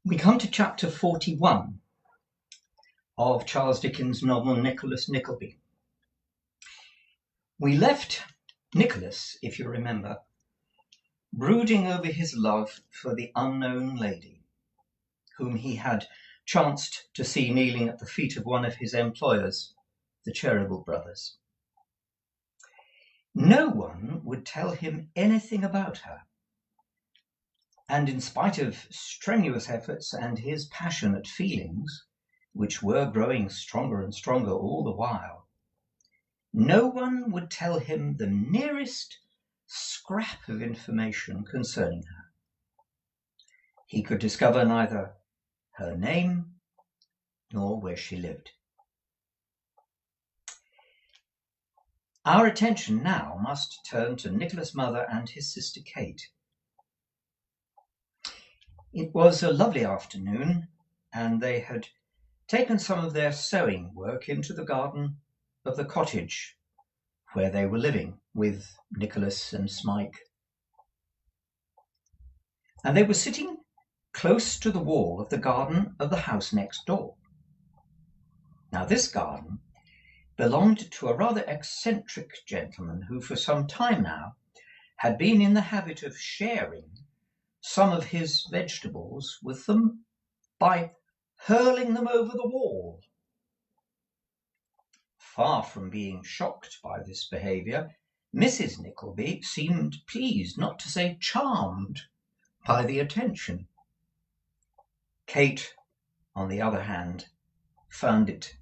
We come to chapter 41 of Charles Dickens' novel Nicholas Nickleby. We left Nicholas, if you remember, brooding over his love for the unknown lady, whom he had chanced to see kneeling at the feet of one of his employers, the Cheeryble brothers. No one would tell him anything about her, and in spite of strenuous efforts and his passionate feelings, which were growing stronger and stronger all the while, no one would tell him the nearest scrap of information concerning her. He could discover neither her name nor where she lived. Our attention now must turn to Nicholas' mother and his sister Kate. It was a lovely afternoon, and they had taken some of their sewing work into the garden of the cottage where they were living with Nicholas and Smike. And they were sitting close to the wall of the garden of the house next door. Now, this garden belonged to a rather eccentric gentleman who for some time now had been in the habit of sharing some of his vegetables with them by hurling them over the wall. Far from being shocked by this behaviour, Mrs. Nickleby seemed pleased, not to say charmed, by the attention. Kate, on the other hand, found it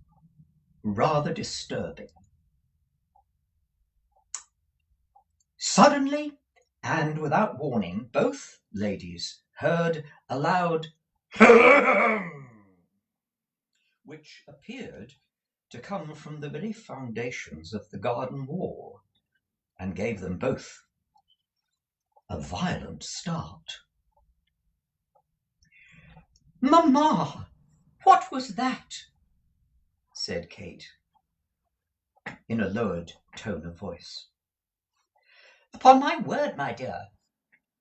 rather disturbing. Suddenly, and without warning, both ladies heard a loud which appeared to come from the very foundations of the garden wall, and gave them both a violent start. "Mamma, what was that?" said Kate, in a lowered tone of voice. "Upon my word, my dear,"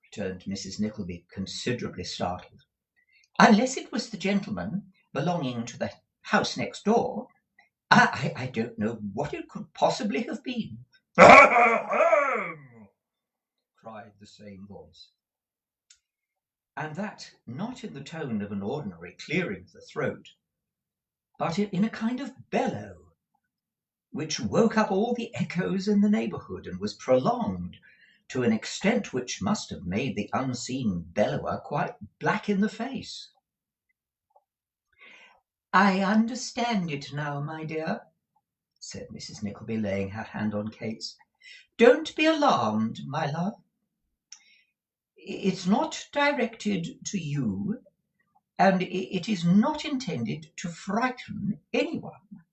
returned Mrs. Nickleby, considerably startled, "unless it was the gentleman belonging to the house next door, I don't know what it could possibly have been." cried the same voice, and that not in the tone of an ordinary clearing of the throat, but in a kind of bellow, which woke up all the echoes in the neighbourhood, and was prolonged to an extent which must have made the unseen bellower quite black in the face. "I understand it now, my dear," said Mrs. Nickleby, laying her hand on Kate's. "Don't be alarmed, my love. It's not directed to you, and it is not intended to frighten anyone.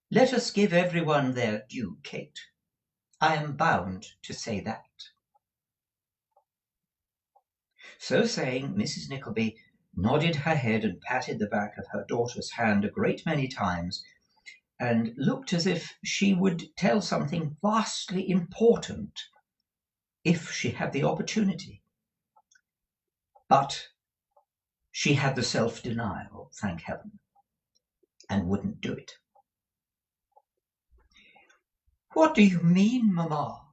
Let us give everyone their due, Kate. I am bound to say that." So saying, Mrs. Nickleby nodded her head and patted the back of her daughter's hand a great many times, and looked as if she would tell something vastly important if she had the opportunity. But she had the self-denial, thank heaven, and wouldn't do it. "What do you mean, mamma?"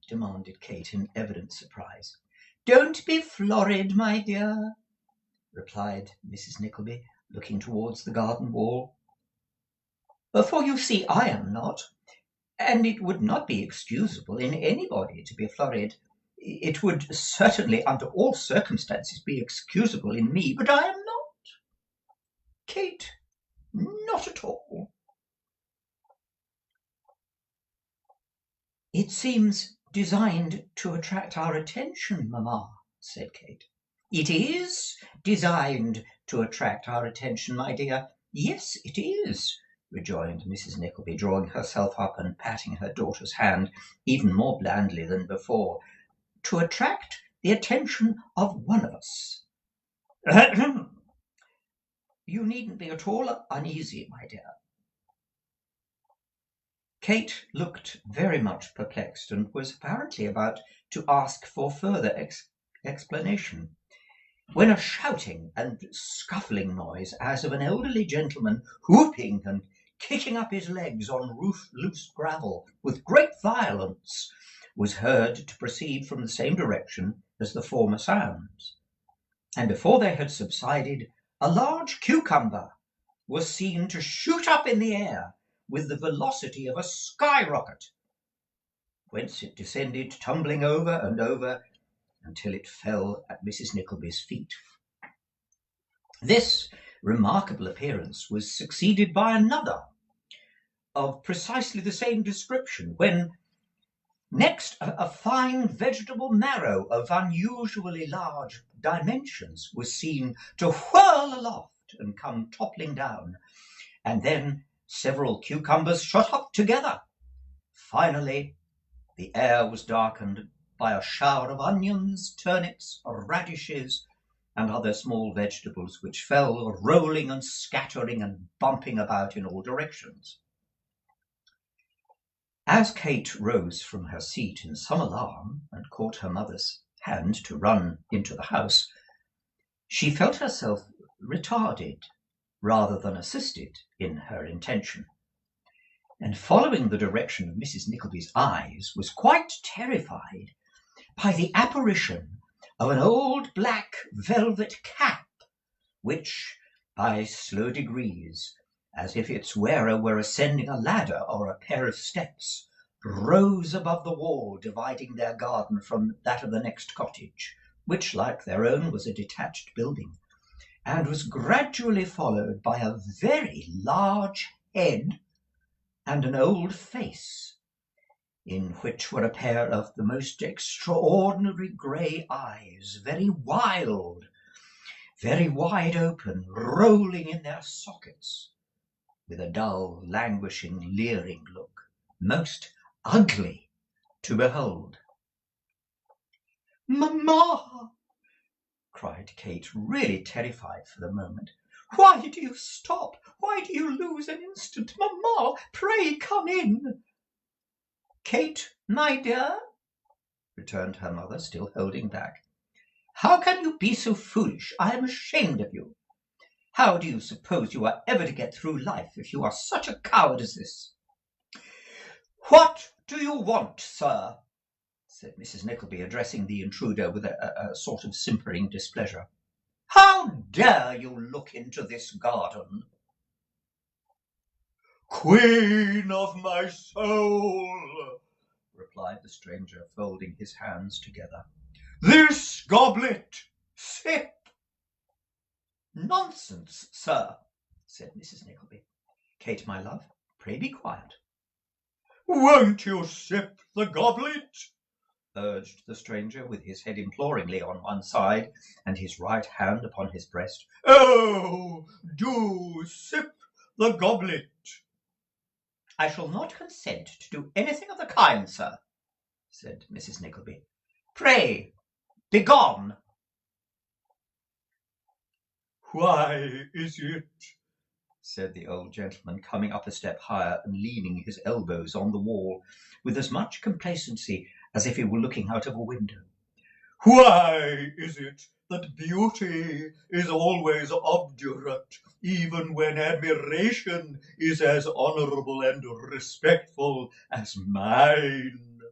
demanded Kate in evident surprise. "Don't be florid, my dear," replied Mrs. Nickleby, looking towards the garden wall. "For you see I am not, and it would not be excusable in anybody to be flurried. It would certainly under all circumstances be excusable in me, but I am not, Kate, not at all." "It seems designed to attract our attention, mamma," said Kate. "It is designed to attract our attention, my dear. Yes, it is," rejoined Mrs. Nickleby, drawing herself up and patting her daughter's hand even more blandly than before. "To attract the attention of one of us. You needn't be at all uneasy, my dear." Kate looked very much perplexed, and was apparently about to ask for further explanation, when a shouting and scuffling noise, as of an elderly gentleman whooping and kicking up his legs on loose gravel with great violence, was heard to proceed from the same direction as the former sounds, and before they had subsided, a large cucumber was seen to shoot up in the air with the velocity of a skyrocket, whence it descended tumbling over and over until it fell at Mrs. Nickleby's feet. This remarkable appearance was succeeded by another of precisely the same description, when next a fine vegetable marrow of unusually large dimensions was seen to whirl aloft and come toppling down, and then several cucumbers shot up together. Finally, the air was darkened by a shower of onions, turnips, radishes, and other small vegetables, which fell rolling and scattering and bumping about in all directions. As Kate rose from her seat in some alarm and caught her mother's hand to run into the house, she felt herself retarded rather than assisted in her intention, and following the direction of Mrs. Nickleby's eyes, was quite terrified by the apparition of an old black velvet cap, which, by slow degrees, as if its wearer were ascending a ladder or a pair of steps, rose above the wall dividing their garden from that of the next cottage, which, like their own, was a detached building, and was gradually followed by a very large head and an old face, in which were a pair of the most extraordinary grey eyes, very wild, very wide open, rolling in their sockets, with a dull, languishing, leering look, most ugly to behold. "Mamma!" cried Kate, really terrified for the moment. "Why do you stop? Why do you lose an instant? Mamma, pray come in." "Kate, my dear," returned her mother, still holding back, "how can you be so foolish? I am ashamed of you. How do you suppose you are ever to get through life if you are such a coward as this?" "What do you want, sir?" said Mrs. Nickleby, addressing the intruder with a sort of simpering displeasure. "How dare you look into this garden?" "Queen of my soul," replied the stranger, folding his hands together, "this goblet, sip." "Nonsense, sir," said Mrs. Nickleby. "Kate, my love, pray be quiet." "Won't you sip the goblet?" urged the stranger, with his head imploringly on one side and his right hand upon his breast. "Oh, do sip the goblet." "I shall not consent to do anything of the kind, sir," said Mrs. Nickleby. "Pray, begone." "Why is it," said the old gentleman, coming up a step higher and leaning his elbows on the wall with as much complacency as if he were looking out of a window, "why is it that beauty is always obdurate, even when admiration is as honourable and respectful as mine?"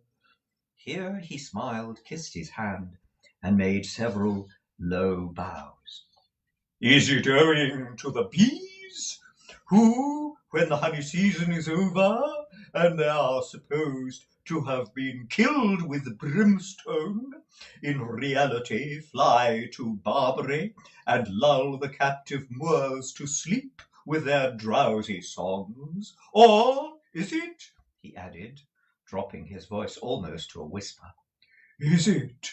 Here he smiled, kissed his hand, and made several low bows. "Is it owing to the bees, who, when the honey season is over, and they are supposed to have been killed with brimstone, in reality fly to Barbary and lull the captive Moors to sleep with their drowsy songs? Or is it," he added, dropping his voice almost to a whisper, "is it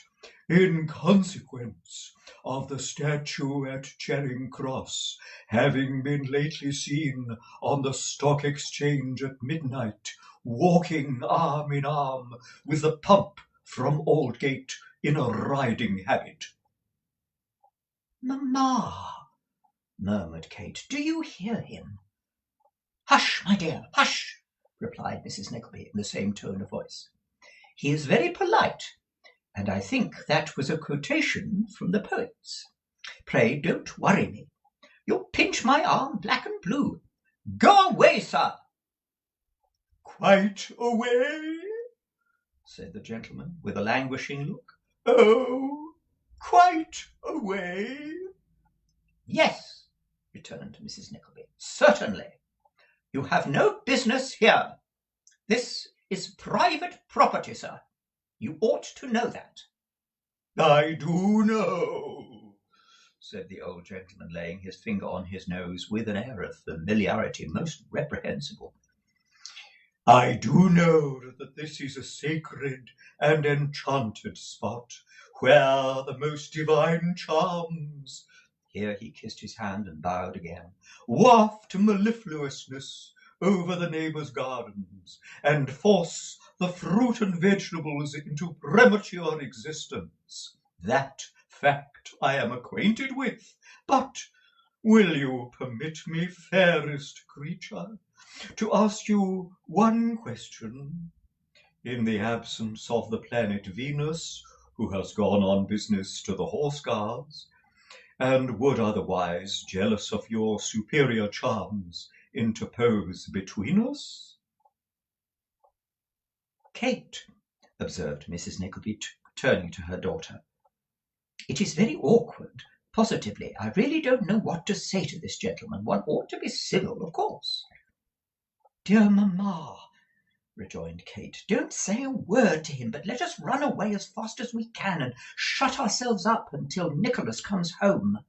in consequence of the statue at Charing Cross having been lately seen on the Stock Exchange at midnight, walking arm in arm with the pump from Aldgate in a riding habit?" "Mamma," murmured Kate, "do you hear him?" "Hush, my dear, hush," replied Mrs. Nickleby in the same tone of voice. "He is very polite, and I think that was a quotation from the poets. Pray don't worry me. You'll pinch my arm black and blue. Go away, sir." "Quite away?" said the gentleman, with a languishing look. "Oh, quite away?" "Yes," returned Mrs. Nickleby, "certainly. You have no business here. This is private property, sir. You ought to know that." "I do know," said the old gentleman, laying his finger on his nose with an air of familiarity most reprehensible. "I do know that this is a sacred and enchanted spot, where the most divine charms," here he kissed his hand and bowed again, "waft mellifluousness over the neighbours' gardens, and force the fruit and vegetables into premature existence. That fact I am acquainted with, but will you permit me, fairest creature, to ask you one question? In the absence of the planet Venus, who has gone on business to the Horse Guards, and would otherwise, jealous of your superior charms, interpose between us?" "Kate," observed Mrs. Nickleby, turning to her daughter, "it is very awkward. Positively, I really don't know what to say to this gentleman. One ought to be civil, of course." "Dear mamma," rejoined Kate, "don't say a word to him, but let us run away as fast as we can and shut ourselves up until Nicholas comes home."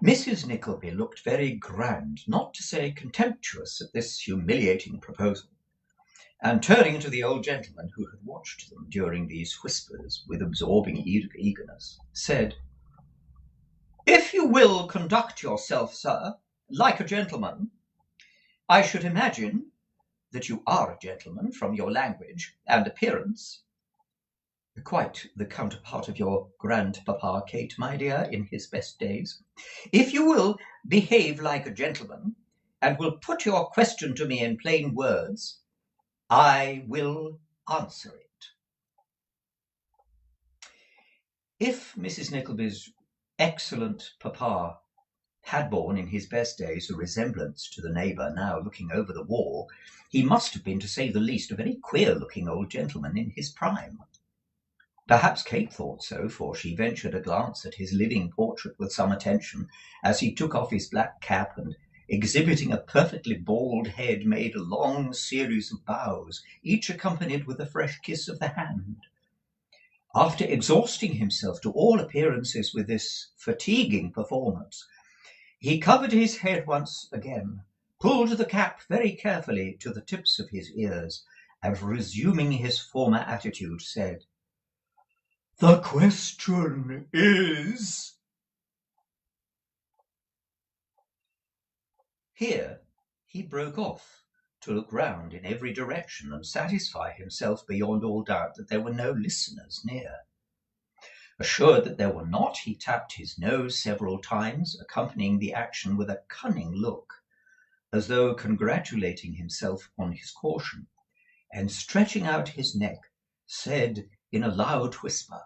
Mrs. Nickleby looked very grand, not to say contemptuous, at this humiliating proposal, and turning to the old gentleman, who had watched them during these whispers with absorbing eagerness, said, "If you will conduct yourself, sir, like a gentleman, I should imagine that you are a gentleman from your language and appearance, quite the counterpart of your grandpapa, Kate, my dear, in his best days. If you will behave like a gentleman, and will put your question to me in plain words, I will answer it." If Mrs. Nickleby's excellent papa had borne in his best days a resemblance to the neighbour now looking over the wall, he must have been, to say the least, a very queer-looking old gentleman in his prime. Perhaps Kate thought so, for she ventured a glance at his living portrait with some attention, as he took off his black cap and, exhibiting a perfectly bald head, made a long series of bows, each accompanied with a fresh kiss of the hand. After exhausting himself to all appearances with this fatiguing performance, he covered his head once again, pulled the cap very carefully to the tips of his ears, and resuming his former attitude, said, "The question is—" Here he broke off to look round in every direction and satisfy himself beyond all doubt that there were no listeners near. Assured that there were not, he tapped his nose several times, accompanying the action with a cunning look, as though congratulating himself on his caution, and stretching out his neck, said in a loud whisper,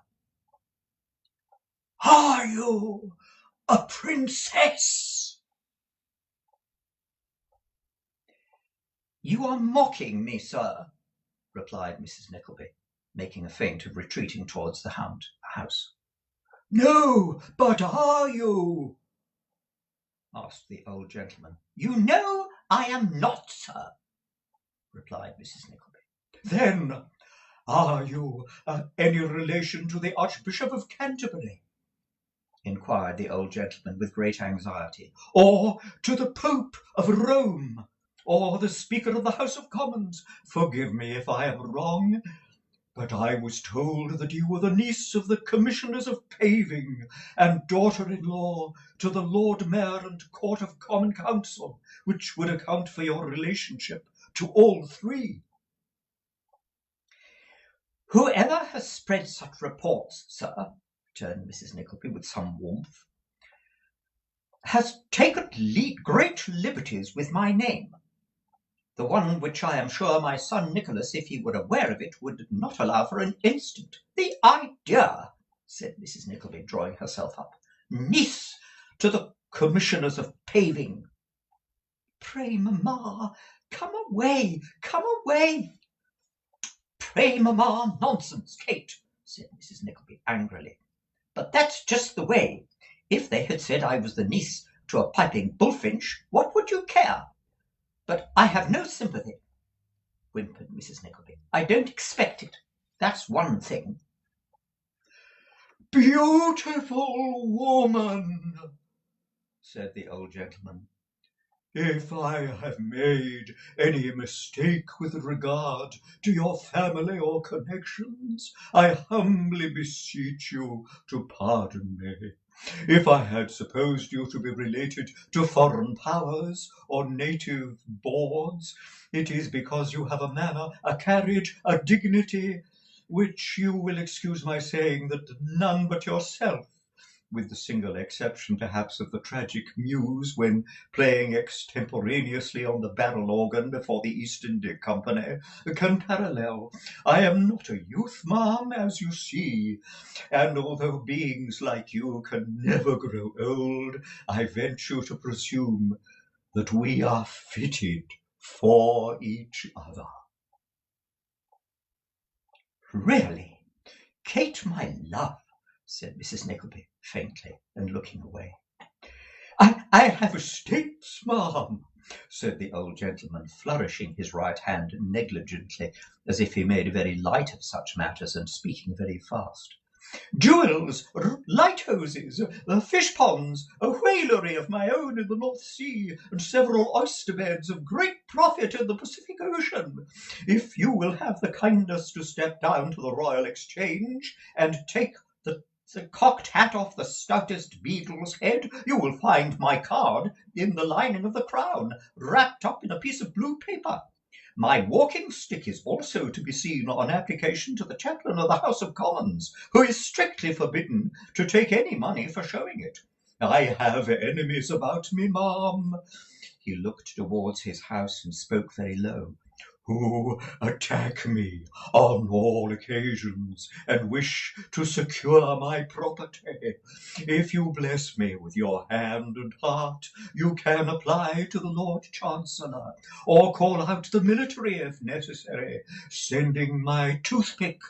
"Are you a princess?" "You are mocking me, sir," replied Mrs. Nickleby, making a feint of retreating towards the house. "No, but are you?" asked the old gentleman. "You know I am not, sir," replied Mrs. Nickleby. "Then are you any relation to the Archbishop of Canterbury?" inquired the old gentleman with great anxiety, "or to the Pope of Rome, or the Speaker of the House of Commons? Forgive me if I am wrong, but I was told that you were the niece of the Commissioners of Paving, and daughter-in-law to the Lord Mayor and Court of Common Council, which would account for your relationship to all three." "Whoever has spread such reports, sir," returned Mrs. Nickleby with some warmth, "has taken great liberties with my name, the one which I am sure my son Nicholas, if he were aware of it, would not allow for an instant. The idea!" said Mrs. Nickleby, drawing herself up. Niece to the Commissioners of Paving. Pray, mamma, come away, come away. Pray, mamma, nonsense, Kate, said Mrs. Nickleby angrily. But that's just the way. If they had said I was the niece to a piping bullfinch, what would you care? But I have no sympathy, whimpered Mrs. Nickleby. I don't expect it. That's one thing. Beautiful woman, said the old gentleman. If I have made any mistake with regard to your family or connections, I humbly beseech you to pardon me. If I had supposed you to be related to foreign powers or native boards, it is because you have a manner, a carriage, a dignity, which you will excuse my saying that none but yourself, with the single exception perhaps of the tragic muse when playing extemporaneously on the barrel organ before the East India Company, can parallel. I am not a youth, ma'am, as you see, and although beings like you can never grow old, I venture to presume that we are fitted for each other. Really, Kate, my love, said Mrs. Nickleby faintly, and looking away. I have estates, ma'am, said the old gentleman, flourishing his right hand negligently, as if he made very light of such matters, and speaking very fast. Jewels, lighthouses, fish ponds, a whalery of my own in the North Sea, and several oyster beds of great profit in the Pacific Ocean. If you will have the kindness to step down to the Royal Exchange and take the cocked hat off the stoutest beadle's head, you will find my card in the lining of the crown, wrapped up in a piece of blue paper. My walking stick is also to be seen on application to the chaplain of the House of Commons, who is strictly forbidden to take any money for showing it. I have enemies about me, ma'am. He looked towards his house and spoke very low, who attack me on all occasions and wish to secure my property. If you bless me with your hand and heart, you can apply to the Lord Chancellor, or call out the military if necessary. Sending my toothpick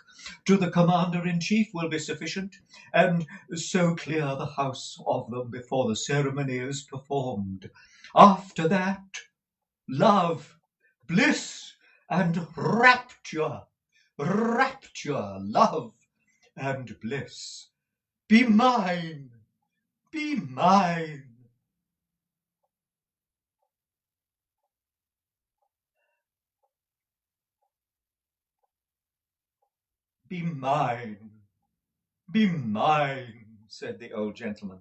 to the Commander-in-Chief will be sufficient, and so clear the house of them before the ceremony is performed. After that, love, bliss, and rapture, love, and bliss. Be mine, be mine. Be mine, be mine, said the old gentleman,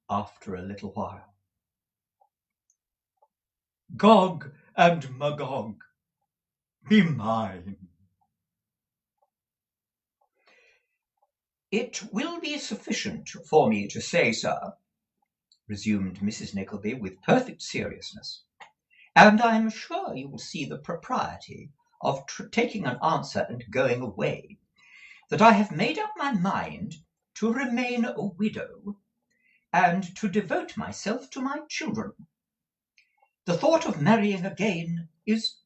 after a little while. Gog and Magog, be mine. It will be sufficient for me to say, sir, resumed Mrs. Nickleby with perfect seriousness, and I am sure you will see the propriety of taking an answer and going away, that I have made up my mind to remain a widow and to devote myself to my children. The thought of marrying again is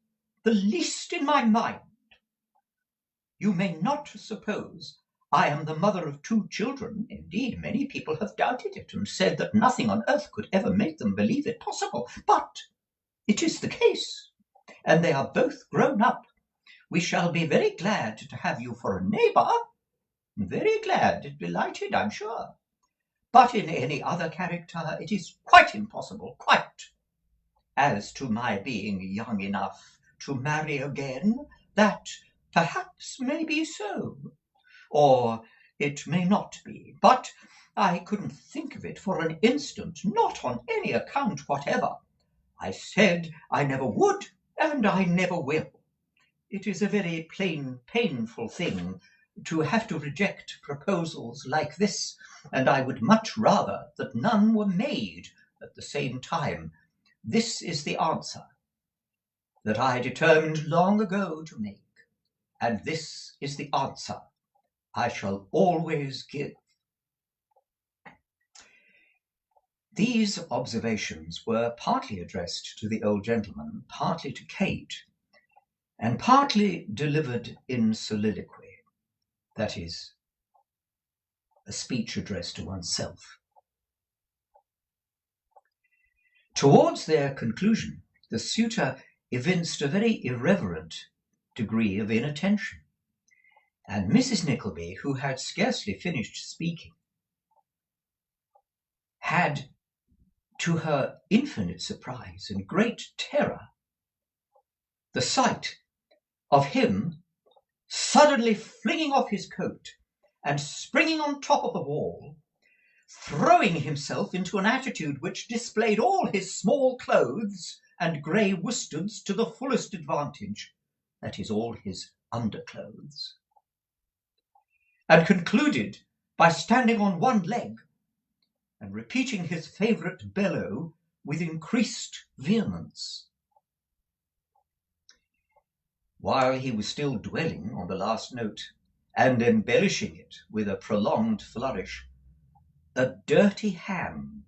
the least in my mind. You may not suppose I am the mother of 2 children. Indeed, many people have doubted it and said that nothing on earth could ever make them believe it possible. But it is the case, and they are both grown up. We shall be very glad to have you for a neighbour. Very glad, delighted, I'm sure. But in any other character it is quite impossible, quite. As to my being young enough to marry again, that perhaps may be so, or it may not be, but I couldn't think of it for an instant, not on any account whatever. I said I never would, and I never will. It is a very plain, painful thing to have to reject proposals like this, and I would much rather that none were made at the same time. This is the answer that I determined long ago to make, and this is the answer I shall always give. These observations were partly addressed to the old gentleman, partly to Kate, and partly delivered in soliloquy, that is, a speech addressed to oneself. Towards their conclusion, the suitor evinced a very irreverent degree of inattention, and Mrs. Nickleby, who had scarcely finished speaking, had, to her infinite surprise and great terror, the sight of him suddenly flinging off his coat and springing on top of the wall, throwing himself into an attitude which displayed all his small clothes and grey worsteds to the fullest advantage, that is, all his underclothes, and concluded by standing on one leg and repeating his favourite bellow with increased vehemence. While he was still dwelling on the last note and embellishing it with a prolonged flourish, a dirty hand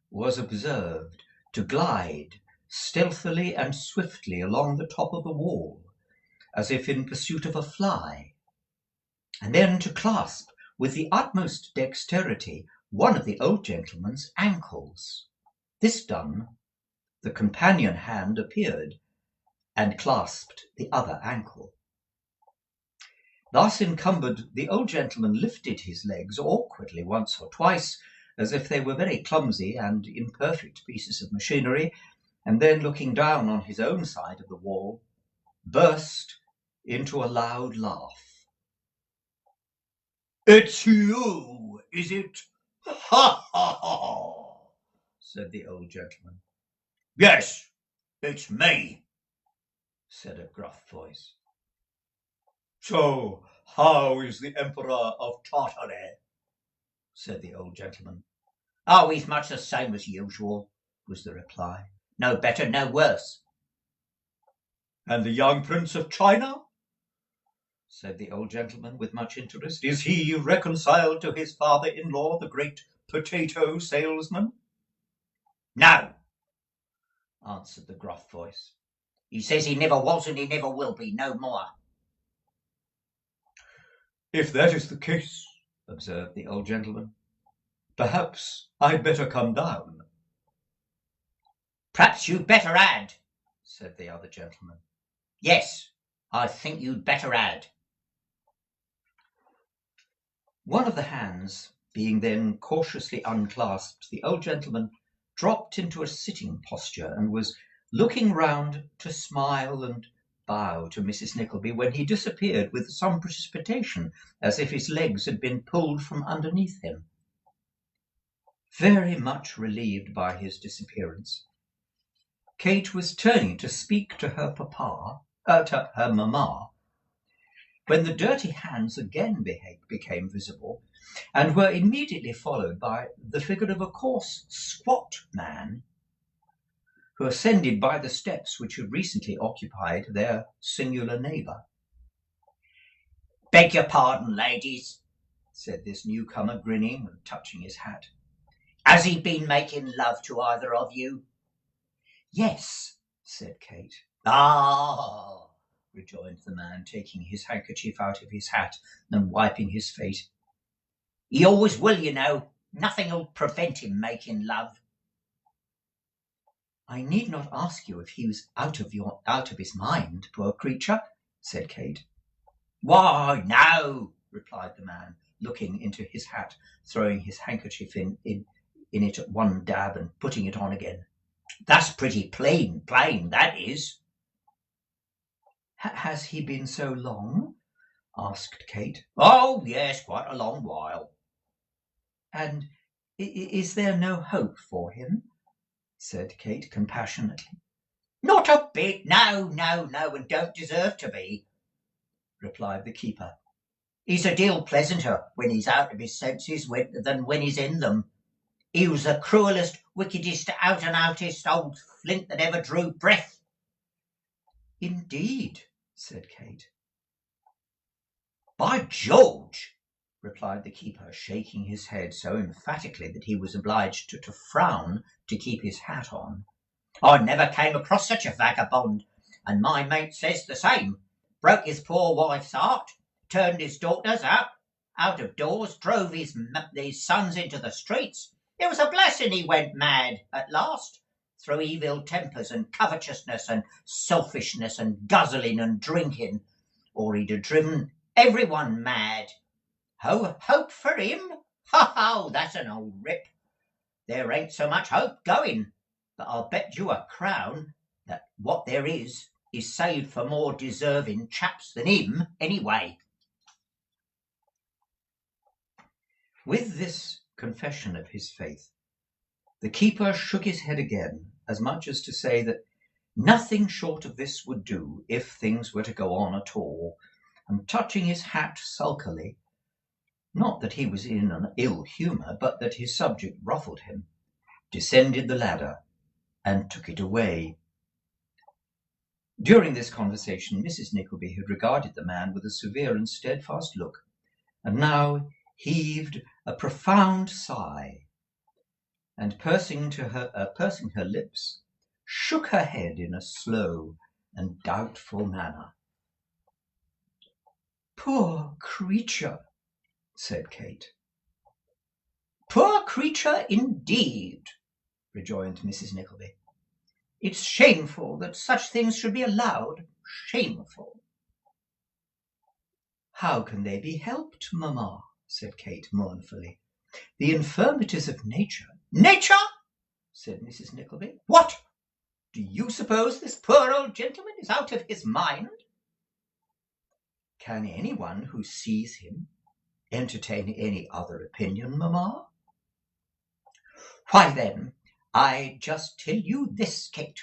was observed to glide stealthily and swiftly along the top of the wall, as if in pursuit of a fly, and then to clasp with the utmost dexterity one of the old gentleman's ankles. This done, the companion hand appeared and clasped the other ankle. Thus encumbered, the old gentleman lifted his legs awkwardly once or twice, as if they were very clumsy and imperfect pieces of machinery, and then, looking down on his own side of the wall, burst into a loud laugh. "It's you, is it? Ha, ha, ha!" said the old gentleman. "Yes, it's me," said a gruff voice. "So, how is the Emperor of Tartary?" said the old gentleman. "Oh, he's much the same as usual," was the reply. "No better, no worse." "And the young Prince of China?" said the old gentleman with much interest. "Is he reconciled to his father-in-law, the great potato salesman?" "No," answered the gruff voice. "He says he never was and he never will be, no more." "If that is the case," observed the old gentleman, "perhaps I'd better come down." "Perhaps you'd better add," said the other gentleman. "Yes, I think you'd better add." One of the hands being then cautiously unclasped, the old gentleman dropped into a sitting posture and was looking round to smile and bow to Mrs. Nickleby, when he disappeared with some precipitation, as if his legs had been pulled from underneath him. Very much relieved by his disappearance, Kate was turning to speak to her mamma, when the dirty hands again became visible, and were immediately followed by the figure of a coarse, squat man, who ascended by the steps which had recently occupied their singular neighbour. "Beg your pardon, ladies," said this newcomer, grinning and touching his hat. "Has he been making love to either of you?" "Yes," said Kate. "Ah," rejoined the man, taking his handkerchief out of his hat and wiping his face. "He always will, you know. Nothing'll prevent him making love." "I need not ask you if he was out of his mind, poor creature," said Kate. "Why, no," replied the man, looking into his hat, throwing his handkerchief in it at one dab and putting it on again. "That's pretty plain, that is." "Has he been so long?" asked Kate. "Oh, yes, quite a long while." "And is there no hope for him?" said Kate compassionately. "Not a bit, no, and don't deserve to be," replied the keeper. "He's a deal pleasanter when he's out of his senses than when he's in them. He was the cruellest, wickedest, out-and-outest old flint that ever drew breath." "Indeed," said Kate. "By George," replied the keeper, shaking his head so emphatically that he was obliged to frown to keep his hat on. "I never came across such a vagabond, and my mate says the same. Broke his poor wife's heart, turned his daughters out of doors, drove his sons into the streets. It was a blessing he went mad at last, through evil tempers and covetousness and selfishness and guzzling and drinking, or he'd have driven everyone mad. Hope for him? Ho, that's an old rip. There ain't so much hope going, but I'll bet you a crown that what there is saved for more deserving chaps than him anyway." With this confession of his faith, the keeper shook his head again, as much as to say that nothing short of this would do if things were to go on at all, and touching his hat sulkily, not that he was in an ill humour, but that his subject ruffled him, descended the ladder and took it away. During this conversation Mrs. Nickleby had regarded the man with a severe and steadfast look, and now heaved a profound sigh, and pursing her lips, shook her head in a slow and doubtful manner. "Poor creature," said Kate. "Poor creature indeed," rejoined Mrs. Nickleby. "It's shameful that such things should be allowed. Shameful." "How can they be helped, mamma?" said Kate mournfully. "The infirmities of nature—" "Nature!" said Mrs. Nickleby. "What! Do you suppose this poor old gentleman is out of his mind?" "Can anyone who sees him entertain any other opinion, mamma?" "Why, then, I just tell you this, Kate,"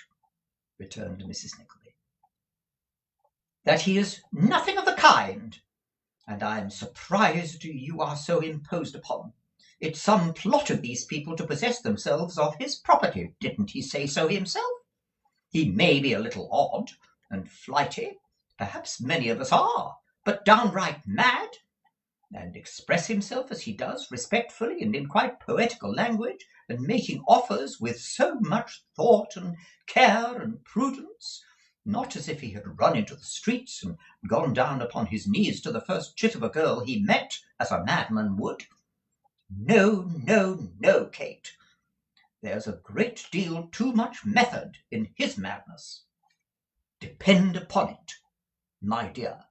returned Mrs. Nickleby, "that he is nothing of the kind, and I am surprised you are so imposed upon. It's some plot of these people to possess themselves of his property. Didn't he say so himself? He may be a little odd and flighty, perhaps many of us are, but downright mad, and express himself as he does, respectfully and in quite poetical language, and making offers with so much thought and care and prudence, not as if he had run into the streets and gone down upon his knees to the first chit of a girl he met, as a madman would. No, no, no, Kate. There's a great deal too much method in his madness. Depend upon it, my dear."